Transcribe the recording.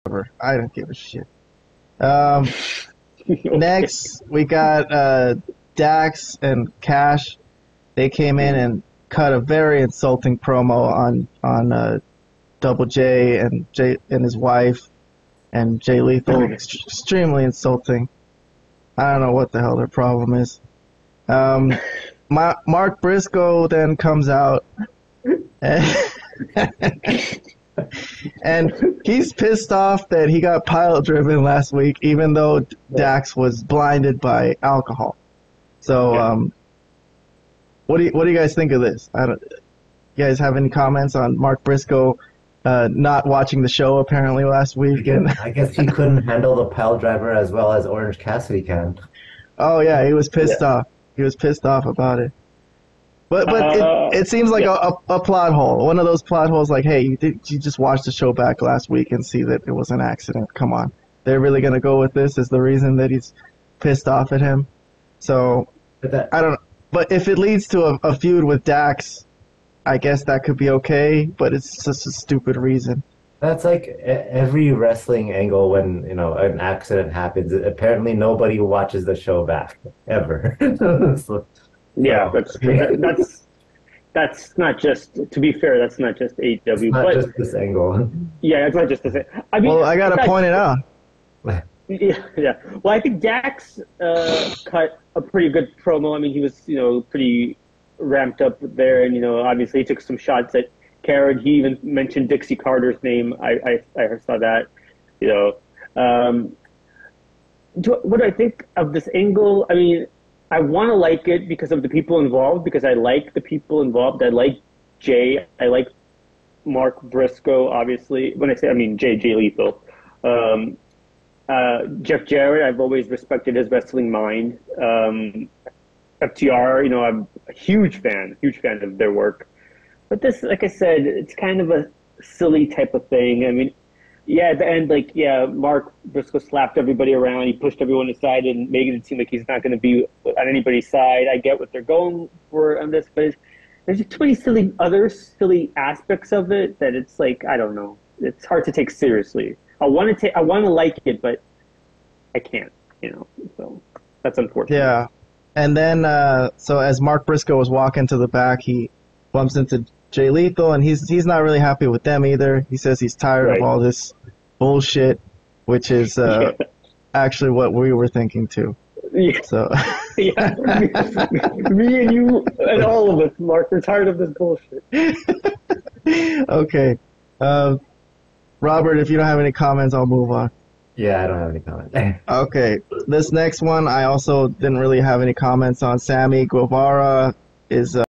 whatever. I don't give a shit. Next, we got Dax and Cash. They came in and cut a very insulting promo on Double J and his wife and Jay Lethal. Extremely insulting. I don't know what the hell their problem is. Mark Briscoe then comes out and he's pissed off that he got pile driven last week, even though Dax was blinded by alcohol. So, what do you guys think of this? You guys have any comments on Mark Briscoe not watching the show apparently last week? And I guess he couldn't handle the pile driver as well as Orange Cassidy can. Oh yeah, he was pissed off. He was pissed off about it. But it seems like a plot hole. One of those plot holes like, hey, you just watched the show back last week and see that it was an accident. Come on. They're really going to go with this as the reason that he's pissed off at him. So, I don't know. But if it leads to a feud with Dax, I guess that could be okay, but it's just a stupid reason. That's like every wrestling angle when, an accident happens. Apparently nobody watches the show back, ever. Yeah, that's not just, to be fair, that's not just AEW. Not just this angle. Yeah, it's not just this. I mean, well, I got to point it out. Yeah. Well, I think Dax cut a pretty good promo. I mean, he was, pretty ramped up there, and, obviously he took some shots at Karen. He even mentioned Dixie Carter's name. I saw that, What do I think of this angle? I mean, I want to like it because of the people involved, because I like the people involved. I like Jay. I like Mark Briscoe, obviously. When I say, I mean Jay Lethal. Jeff Jarrett, I've always respected his wrestling mind. FTR, I'm a huge fan of their work. But this, like I said, it's kind of a silly type of thing. I mean, yeah, at the end, Mark Briscoe slapped everybody around. He pushed everyone aside and making it seem like he's not going to be on anybody's side. I get what they're going for on this, but there's just too many silly aspects of it that it's like, I don't know. It's hard to take seriously. I want to like it, but I can't, so that's unfortunate. Yeah. And then, so as Mark Briscoe was walking to the back, he bumps into Jay Lethal, and he's not really happy with them either. He says he's tired of all this bullshit, which is actually what we were thinking too. Yeah. So yeah, me and you and all of us, Mark, we're tired of this bullshit. Okay. Robert, if you don't have any comments, I'll move on. Yeah, I don't have any comments. Okay. This next one, I also didn't really have any comments on. Sammy Guevara is